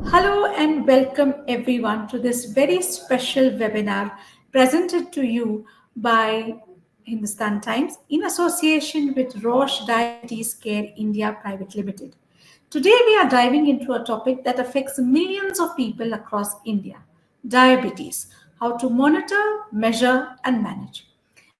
Hello and welcome everyone to this very special webinar presented to you by Hindustan Times in association with Roche Diabetes Care India Private Limited. Today we are diving into a topic that affects millions of people across India: diabetes, how to monitor, measure, and manage.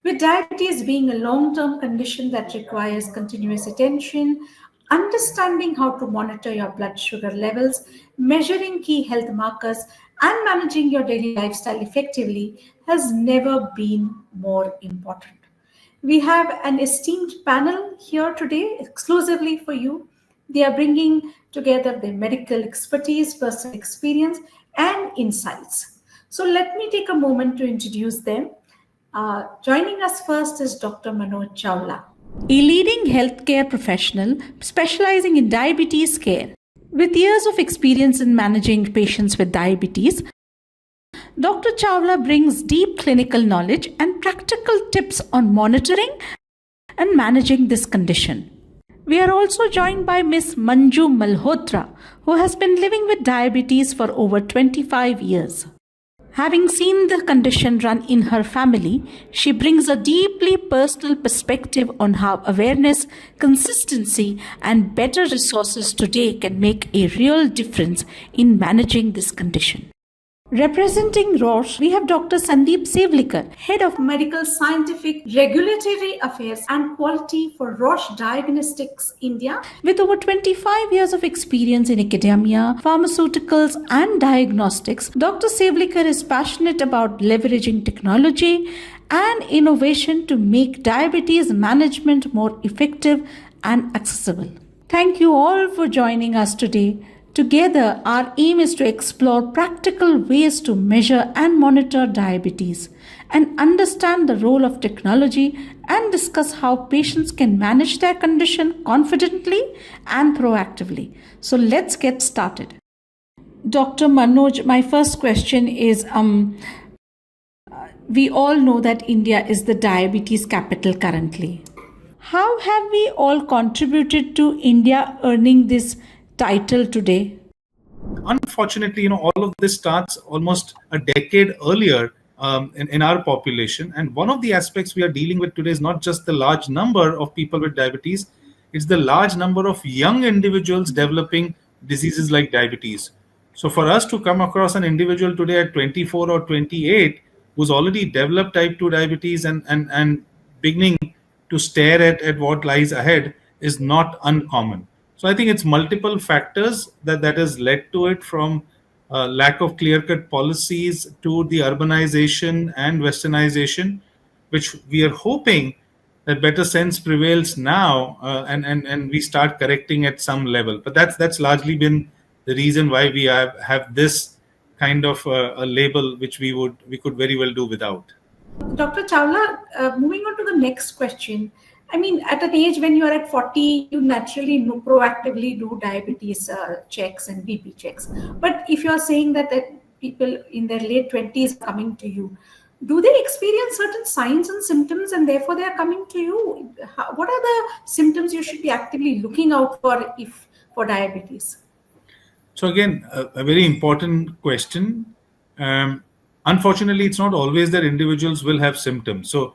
With diabetes being a long term condition that requires continuous attention, understanding how to monitor your blood sugar levels, measuring key health markers, and managing your daily lifestyle effectively has never been more important. We have an esteemed panel here today exclusively for you. They are bringing together their medical expertise, personal experience, and insights. So, let me take a moment to introduce them. Joining us first is Dr. Manoj Chawla, a leading healthcare professional specializing in diabetes care. With years of experience in managing patients with diabetes, Dr. Chawla brings deep clinical knowledge and practical tips on monitoring and managing this condition. We are also joined by Ms. Manju Malhotra, who has been living with diabetes for over 25 years. Having seen the condition run in her family, she brings a deeply personal perspective on how awareness, consistency, and better resources today can make a real difference in managing this condition. Representing Roche, we have Dr. Sandeep Sewlikar, Head of Medical Scientific Regulatory Affairs and Quality for Roche Diagnostics India. With over 25 years of experience in academia, pharmaceuticals, and diagnostics, Dr. Sewlikar is passionate about leveraging technology and innovation to make diabetes management more effective and accessible. Thank you all for joining us today. Together, our aim is to explore practical ways to measure and monitor diabetes and understand the role of technology and discuss how patients can manage their condition confidently and proactively. So let's get started. Dr. Manoj, my first question is we all know that India is the diabetes capital currently. How have we all contributed to India earning this title today? Unfortunately, all of this starts almost a decade earlier in our population. And one of the aspects we are dealing with today is not just the large number of people with diabetes, it's the large number of young individuals developing diseases like diabetes. So for us to come across an individual today at 24 or 28 who's already developed type 2 diabetes and beginning to stare at what lies ahead is not uncommon. So I think it's multiple factors that has led to it, from lack of clear-cut policies to the urbanization and westernization, which we are hoping that better sense prevails now, and we start correcting at some level. But that's largely been the reason why we have this kind of a label, which we could very well do without. Dr. Chawla, moving on to the next question. I mean, at an age when you are at 40, you naturally proactively do diabetes checks and BP checks. But if you are saying that people in their late 20s are coming to you, do they experience certain signs and symptoms and therefore they are coming to you? What are the symptoms you should be actively looking out for for diabetes? So again, a very important question. Unfortunately, it's not always that individuals will have symptoms. So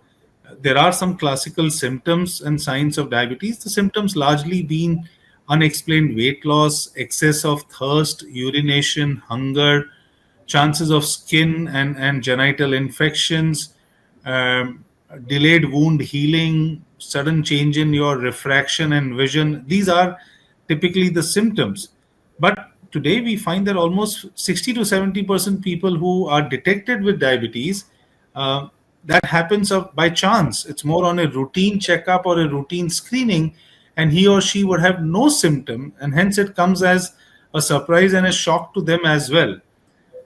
there are some classical symptoms and signs of diabetes. The symptoms largely being unexplained weight loss, excess of thirst, urination, hunger, chances of skin and genital infections, delayed wound healing, sudden change in your refraction and vision. These are typically the symptoms. But today we find that almost 60 to 70% people who are detected with diabetes, that happens by chance. It's more on a routine checkup or a routine screening, and he or she would have no symptom, and hence it comes as a surprise and a shock to them as well.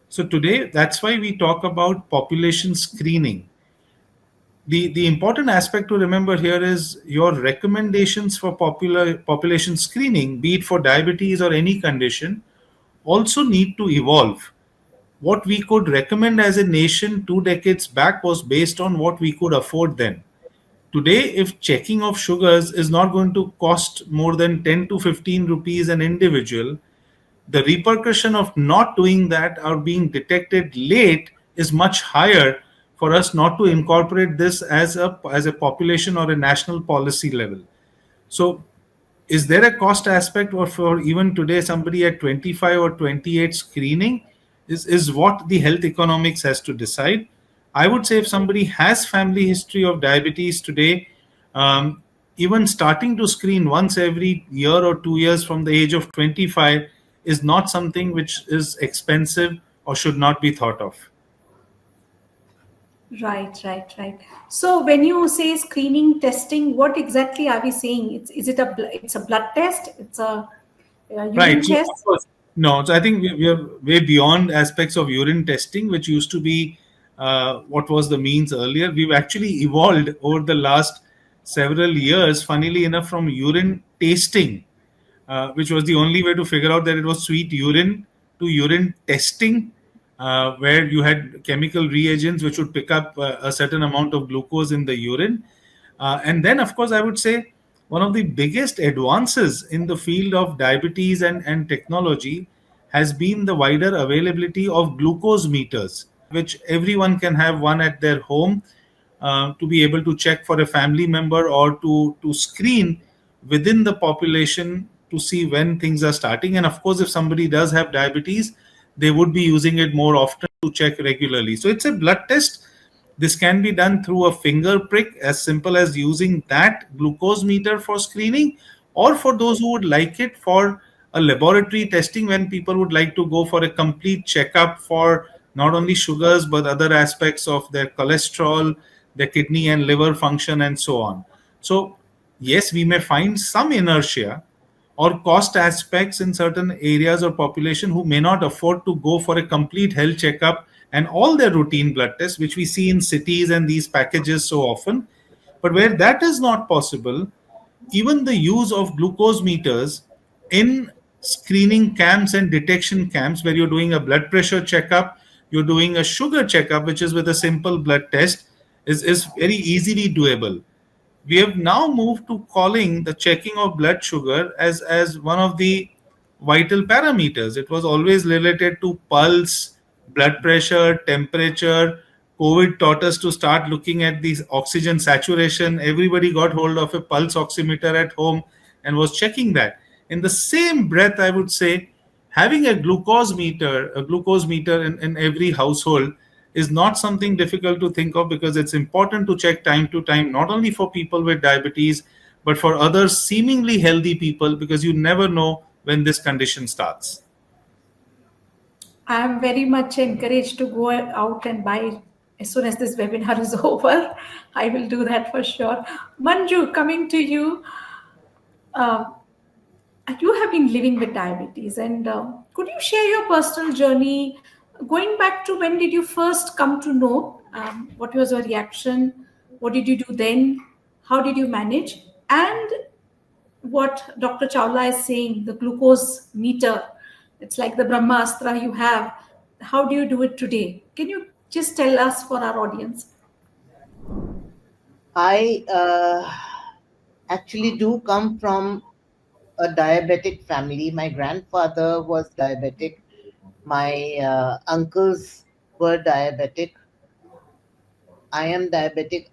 So today, that's why we talk about population screening. The important aspect to remember here is your recommendations for population screening, be it for diabetes or any condition, also need to evolve. What we could recommend as a nation 2 decades back was based on what we could afford then. Today, if checking of sugars is not going to cost more than 10 to 15 rupees an individual, the repercussion of not doing that or being detected late is much higher for us not to incorporate this as a population or a national policy level. So is there a cost aspect, or for even today somebody at 25 or 28 screening is what the health economics has to decide. I would say if somebody has family history of diabetes today, um, even starting to screen once every year or 2 years from the age of 25 is not something which is expensive or should not be thought of. Right, right, right. So when you say screening testing, what exactly are we saying? It's a blood test, it's a Right. urine So of test. course, no. So I think we are way beyond aspects of urine testing, which used to be what was the means earlier. We've actually evolved over the last several years, funnily enough, from urine tasting, which was the only way to figure out that it was sweet urine, to urine testing, where you had chemical reagents which would pick up a certain amount of glucose in the urine. And then, of course, I would say one of the biggest advances in the field of diabetes and technology has been the wider availability of glucose meters, which everyone can have one at their home, to be able to check for a family member or to screen within the population to see when things are starting. And of course, if somebody does have diabetes, they would be using it more often to check regularly. So it's a blood test. This can be done through a finger prick, as simple as using that glucose meter for screening, or for those who would like it for a laboratory testing, when people would like to go for a complete checkup for not only sugars but other aspects of their cholesterol, their kidney and liver function, and so on. So, yes, we may find some inertia or cost aspects in certain areas or population who may not afford to go for a complete health checkup and all their routine blood tests, which we see in cities and these packages so often. But where that is not possible, even the use of glucose meters in screening camps and detection camps, where you're doing a blood pressure checkup, you're doing a sugar checkup, which is with a simple blood test, is very easily doable. We have now moved to calling the checking of blood sugar as one of the vital parameters. It was always related to pulse, blood pressure, temperature. COVID taught us to start looking at the oxygen saturation. Everybody got hold of a pulse oximeter at home and was checking that. In the same breath, I would say having a glucose meter in every household is not something difficult to think of, because it's important to check time to time, not only for people with diabetes but for other seemingly healthy people, because you never know when this condition starts. I am very much encouraged to go out and buy as soon as this webinar is over. I will do that for sure. Manju, coming to you, uh, you have been living with diabetes, and could you share your personal journey going back to when did you first come to know? What was your reaction? What did you do then? How did you manage? And what Dr. Chawla is saying, the glucose meter, it's like the Brahmastra you have. How do you do it today? Can you just tell us for our audience? I actually do come from a diabetic family. My grandfather was diabetic. My uncles were diabetic. I am diabetic.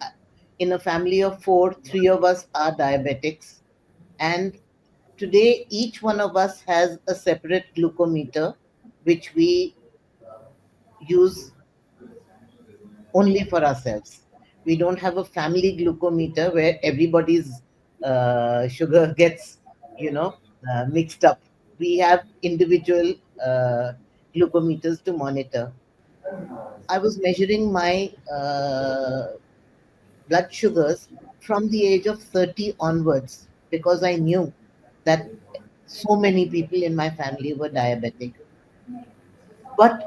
In a family of four, three of us are diabetics. And today, each one of us has a separate glucometer, which we use only for ourselves. We don't have a family glucometer where everybody's sugar gets, you know, mixed up. We have individual glucometers to monitor. I was measuring my blood sugars from the age of 30 onwards because I knew that so many people in my family were diabetic. But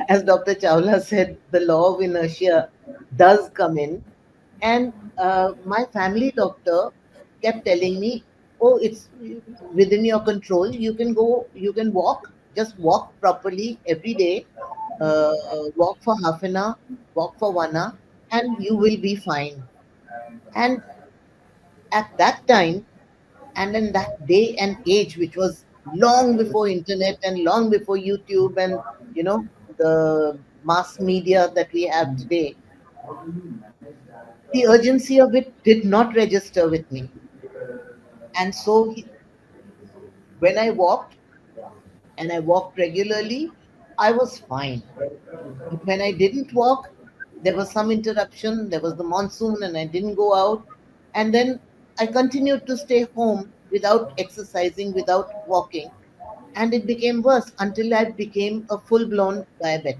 as Dr. Chawla said, the law of inertia does come in. And my family doctor kept telling me, oh, it's within your control. You can go, you can walk, just walk properly every day, walk for half an hour, walk for 1 hour, and you will be fine. And at that time, and in that day and age, which was long before internet and long before YouTube and the mass media that we have today. The urgency of it did not register with me, and so when I walked, and I walked regularly, I was fine. But when I didn't walk, there was some interruption. There was the monsoon, and I didn't go out. And then I continued to stay home without exercising, without walking. And it became worse until I became a full blown diabetic.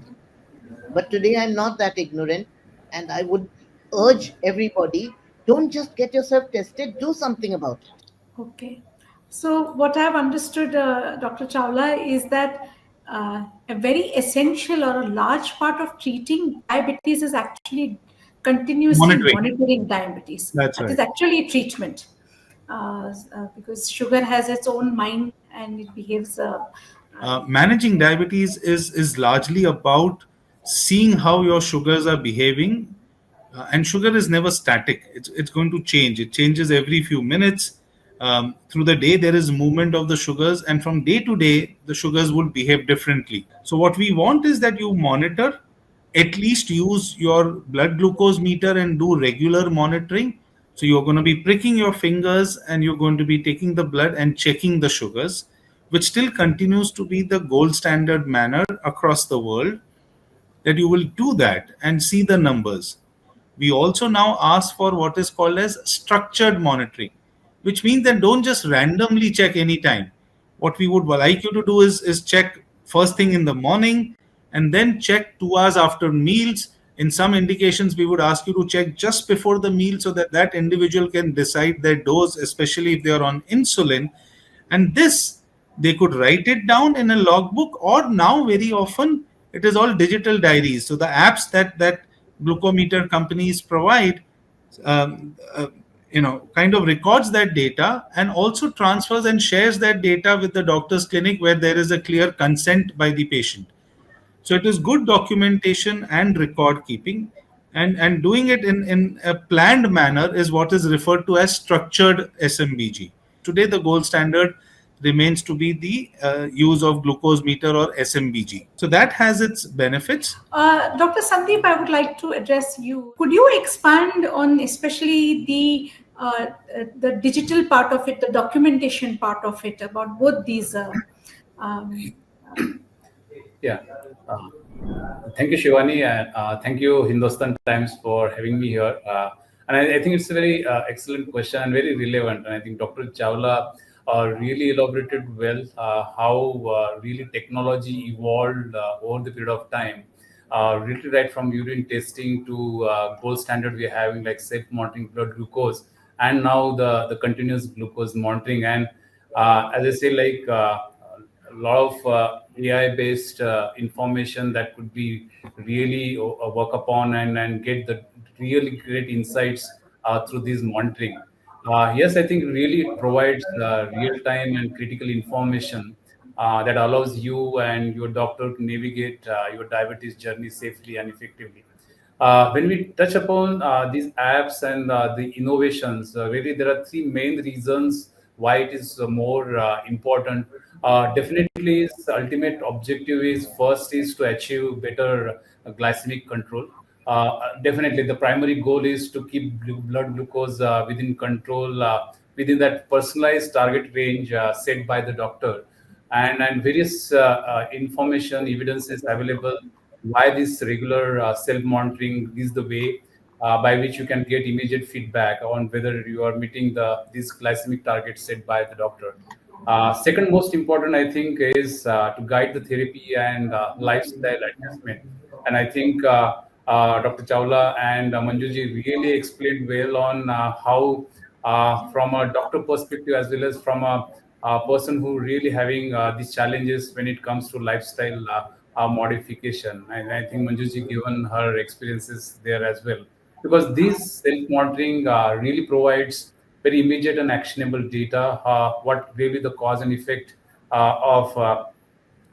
But today I'm not that ignorant. And I would urge everybody, don't just get yourself tested, do something about it. Okay. So, what I've understood, Dr. Chawla, is that a very essential or a large part of treating diabetes is actually continuously Monitoring. monitoring diabetes. That's That is right. actually treatment, because sugar has its own mind and it behaves. Managing diabetes is largely about seeing how your sugars are behaving, and sugar is never static. It's going to change. It changes every few minutes. Through the day there is movement of the sugars, and from day to day the sugars will behave differently. So what we want is that you monitor, at least use your blood glucose meter and do regular monitoring. So you're going to be pricking your fingers and you're going to be taking the blood and checking the sugars, which still continues to be the gold standard manner across the world, that you will do that and see the numbers. We also now ask for what is called as structured monitoring, which means that don't just randomly check anytime. What we would like you to do is check first thing in the morning and then check 2 hours after meals. In some indications, we would ask you to check just before the meal so that that individual can decide their dose, especially if they are on insulin. And this, they could write it down in a logbook, or now very often it is all digital diaries. So the apps that glucometer companies provide, kind of records that data and also transfers and shares that data with the doctor's clinic, where there is a clear consent by the patient. So it is good documentation and record keeping, and doing it in a planned manner is what is referred to as structured SMBG. Today, the gold standard remains to be the use of glucose meter or SMBG. So that has its benefits. Dr. Sandeep, I would like to address you. Could you expand on especially the digital part of it, the documentation part of it, about both these? Um, Yeah. Uh, Thank you, Shivani, and thank you, Hindustan Times, for having me here. And I think it's a very excellent question and very relevant. And I think Dr. Chawla really elaborated well how really technology evolved over the period of time. Really, right from urine testing to gold standard we're having like self-monitoring blood glucose, and now the continuous glucose monitoring. And as I say, like a lot of AI-based information that could be really work upon and get the really great insights through this monitoring. Yes, I think really it provides real-time and critical information that allows you and your doctor to navigate your diabetes journey safely and effectively. When we touch upon these apps and the innovations, really there are three main reasons why it is more important. Definitely, its ultimate objective is first is to achieve better glycemic control. Definitely, the primary goal is to keep blood glucose within control, within that personalized target range set by the doctor, and various information evidence is available why this regular self monitoring is the way by which you can get immediate feedback on whether you are meeting these glycemic targets set by the doctor. Second most important, I think, is to guide the therapy and lifestyle adjustment. And I think Dr. Chawla and Manjuji really explained well on how, from a doctor perspective as well as from a person who really having these challenges when it comes to lifestyle modification. And I think Manjuji given her experiences there as well, because this self-monitoring really provides very immediate and actionable data, what really the cause and effect of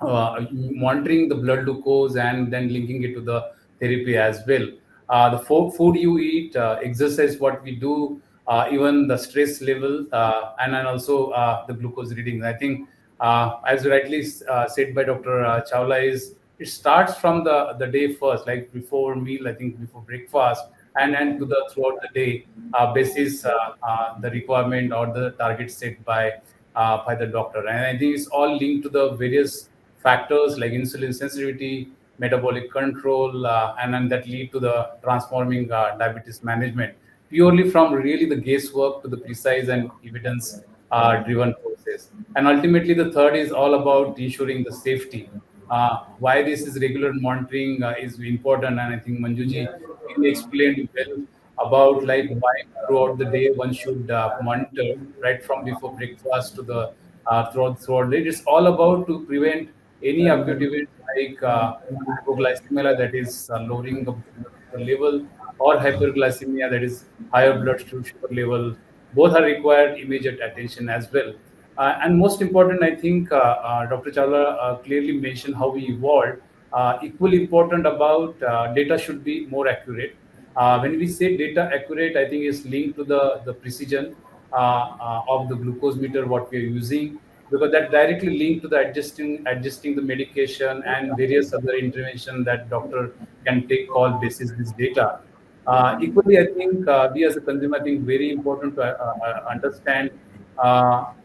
monitoring the blood glucose and then linking it to the therapy as well. The food you eat, exercise, what we do, even the stress level, and then also the glucose reading. I think As rightly said by Dr. Chawla, is it starts from the day first, like before meal, I think before breakfast, and to the throughout the day, basis the requirement or the target set by the doctor. And I think it's all linked to the various factors like insulin sensitivity, metabolic control, and that lead to the transforming diabetes management, purely from really the guesswork to the precise and evidence driven process. And ultimately, the third is all about ensuring the safety. Why this is regular monitoring is important, and I think Manjuji really explained well about like why throughout the day one should monitor right from before breakfast to the throughout the day. It's all about to prevent any acute event like hypoglycemia, that is lowering of blood sugar level, or hyperglycemia, that is higher blood sugar level. Both are required immediate attention as well. And most important, I think Dr. Chawla clearly mentioned how we evolved. Equally important about data should be more accurate. When we say data accurate, I think it's linked to the precision of the glucose meter what we are using, because that directly linked to the adjusting the medication and various other intervention that doctor can take call basis this data. Equally, I think we as a consumer, I think very important to understand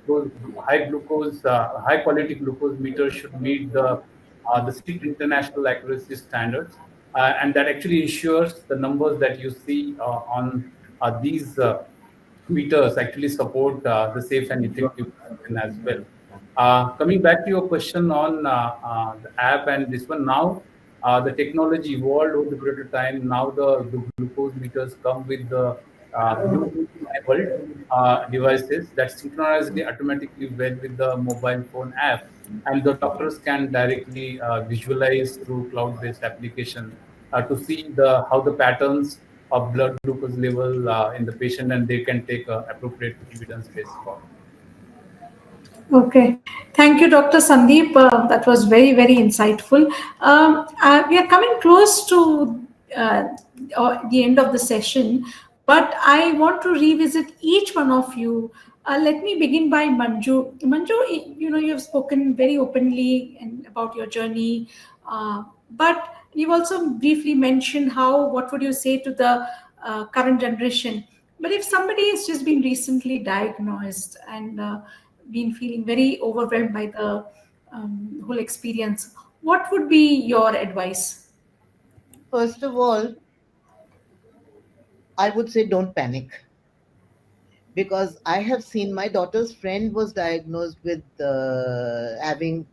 those high quality glucose meters should meet the strict international accuracy standards, and that actually ensures the numbers that you see on these meters actually support the safe and effective function as well. Coming back to your question on the app and this one, now the technology evolved over the period of time. Now the glucose meters come with the Bluetooth enabled devices that synchronizes automatically well with the mobile phone app, and the doctors can directly visualize through cloud-based application to see the how the patterns of blood glucose level in the patient, and they can take appropriate evidence-based call. Okay. Thank you, Dr. Sandeep. That was very, very insightful. We are coming close to the end of the session, but I want to revisit each one of you. Let me begin by Manju. Manju, you have spoken very openly and about your journey, but you've also briefly mentioned what would you say to the current generation. But if somebody has just been recently diagnosed and been feeling very overwhelmed by the whole experience, what would be your advice? First of all, I would say don't panic, because I have seen my daughter's friend was diagnosed with having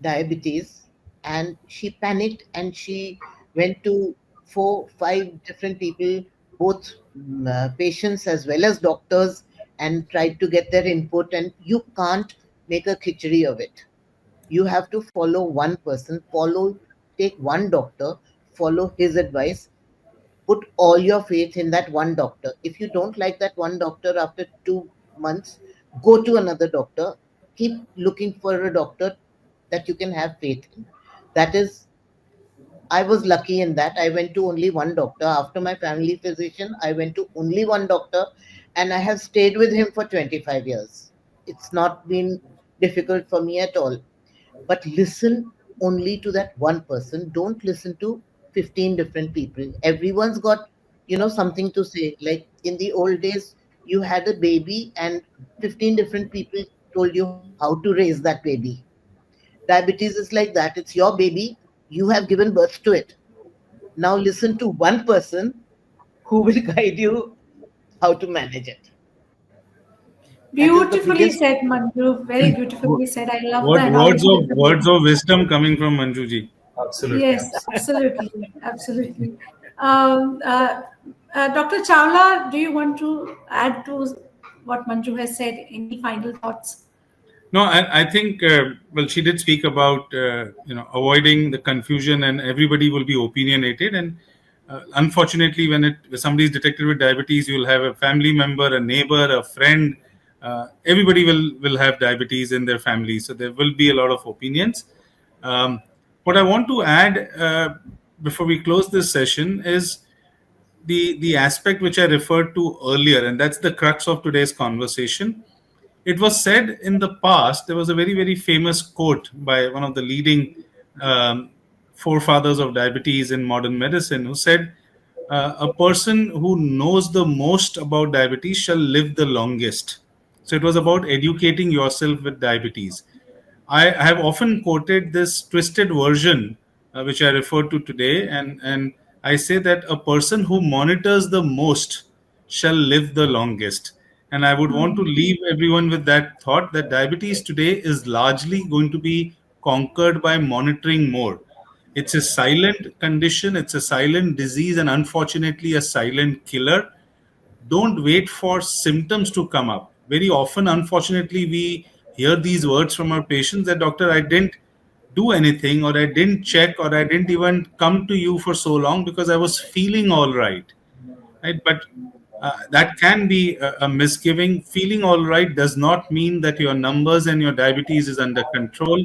diabetes, and she panicked and she went to 4 5 different people, both patients as well as doctors, and tried to get their input. And you can't make a khichdi of it. You have to follow one person, take one doctor, follow his advice, put all your faith in that one doctor. If you don't like that one doctor after 2 months, go to another doctor. Keep looking for a doctor that you can have faith in. That is, I was lucky in that. I went to only one doctor. After my family physician, I went to only one doctor, and I have stayed with him for 25 years. It's not been difficult for me at all. But listen only to that one person. Don't listen to 15 different people. Everyone's got, something to say. Like in the old days, you had a baby and 15 different people told you how to raise that baby. Diabetes is like that. It's your baby. You have given birth to it. Now listen to one person who will guide you how to manage it. That is the Beautifully biggest. said, Manju. Very beautifully said. I love What that. How you put it. words of wisdom coming from Manjuji. Absolutely, Yes, absolutely, absolutely. Um, uh, Dr. Chawla, do you want to add to what Manju has said? Any final thoughts? No, I think well, she did speak about avoiding the confusion, and everybody will be opinionated. And unfortunately, when somebody is detected with diabetes, you will have a family member, a neighbor, a friend. Everybody will have diabetes in their family, so there will be a lot of opinions. What I want to add before we close this session is the aspect which I referred to earlier, and that's the crux of today's conversation. It was said in the past, there was a very, very famous quote by one of the leading um, forefathers of diabetes in modern medicine, who said, a person who knows the most about diabetes shall live the longest. So it was about educating yourself with diabetes. I have often quoted this twisted version, which I referred to today, and I say that a person who monitors the most shall live the longest. And I would want to leave everyone with that thought that diabetes today is largely going to be conquered by monitoring more. It's a silent condition, it's a silent disease, and unfortunately, a silent killer. Don't wait for symptoms to come up. Very often, unfortunately, we hear these words from our patients that, doctor, I didn't do anything, or I didn't check, or I didn't even come to you for so long because I was feeling all right. Right? But that can be a misgiving. Feeling all right does not mean that your numbers and your diabetes is under control.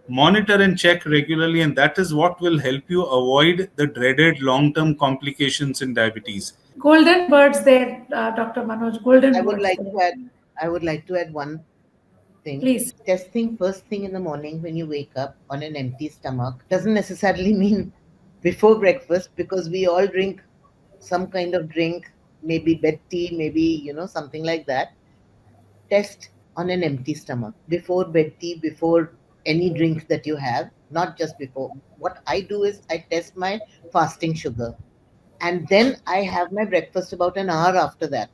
Monitor and check regularly, and that is what will help you avoid the dreaded long term complications in diabetes. Golden words there, Dr. Manoj. I Golden would words like there. to add. I would like to add one thing. Please. Testing first thing in the morning when you wake up on an empty stomach doesn't necessarily mean before breakfast, because we all drink some kind of drink, maybe bed tea, maybe something like that. Test on an empty stomach before bed tea, before any drink that you have, not just before. What I do is I test my fasting sugar, and then I have my breakfast about an hour after that.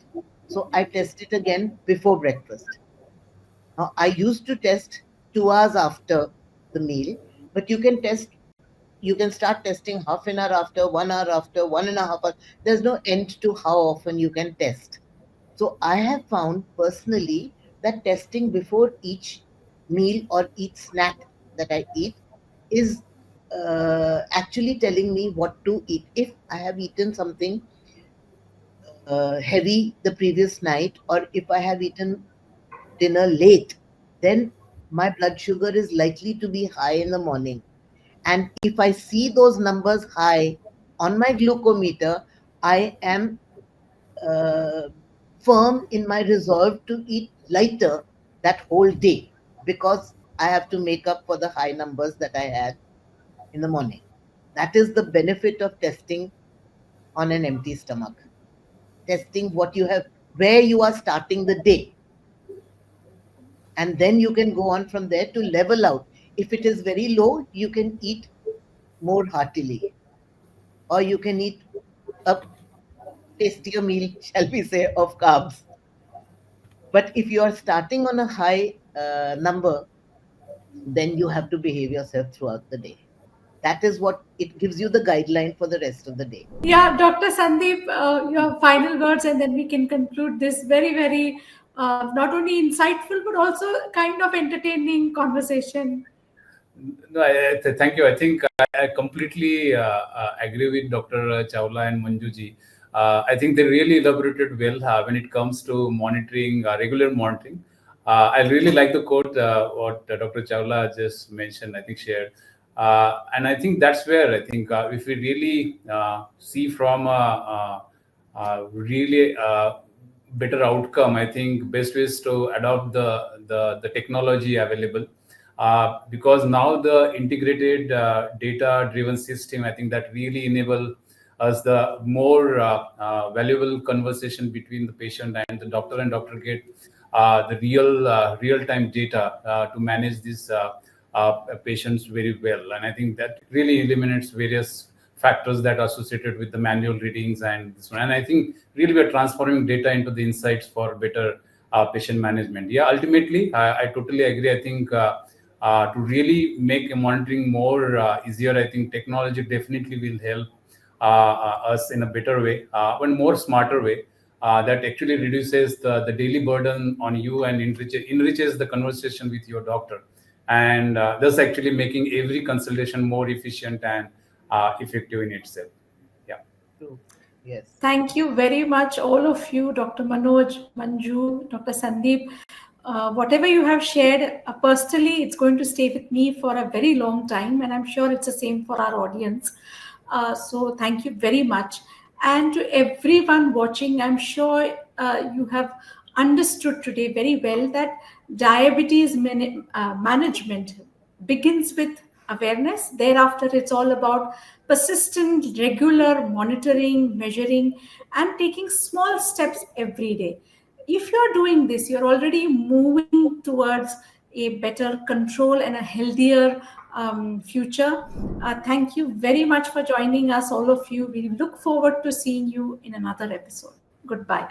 So I test it again before breakfast. Now, I used to test 2 hours after the meal, but you can start testing half an hour after, 1 hour after, 1.5 hours. There's no end to how often you can test. So I have found personally that testing before each meal or each snack that I eat is actually telling me what to eat. If I have eaten something heavy the previous night, or if I have eaten dinner late, then my blood sugar is likely to be high in the morning. And if I see those numbers high on my glucometer, I am uh, firm in my resolve to eat lighter that whole day, because I have to make up for the high numbers that I had in the morning. That is the benefit of testing on an empty stomach. Testing what you have, where you are starting the day, and then you can go on from there to level out. If it is very low, you can eat more heartily, or you can eat a tastier meal, shall we say, of carbs. But if you are starting on a high number, then you have to behave yourself throughout the day. That is what it gives you, the guideline for the rest of the day. Yeah, Dr. Sandeep, your final words, and then we can conclude this very, very not only insightful but also kind of entertaining conversation. No, thank you. I think I completely agree with Dr. Chawla and Manjuji. I think they really elaborated well when it comes to monitoring, regular monitoring. I really like the quote what Dr. Chawla just mentioned, I think shared. And I think that's where I think if we really see from really better outcome, I think best ways to adopt the technology available, because now the integrated data driven system, I think that really enable us the more valuable conversation between the patient and the doctor, and doctor get the real time data to manage these patients very well. And I think that really eliminates various factors that are associated with the manual readings and this one. And I think really we're transforming data into the insights for better patient management. Yeah, ultimately, I totally agree. I think to really make monitoring more easier, I think technology definitely will help us in a better way, one more smarter way, that actually reduces the daily burden on you and enriches the conversation with your doctor, and thus actually making every consultation more efficient and effective in itself. Yeah. True. Yes. Thank you very much, all of you, Dr. Manoj, Manju, Dr. Sandeep. Whatever you have shared, personally, it's going to stay with me for a very long time, and I'm sure it's the same for our audience. So, thank you very much. And to everyone watching, I'm sure you have understood today very well that diabetes management begins with awareness. Thereafter, it's all about persistent, regular monitoring, measuring, and taking small steps every day. If you're doing this, you're already moving towards a better control and a healthier future. Thank you very much for joining us, all of you. We look forward to seeing you in another episode. Goodbye.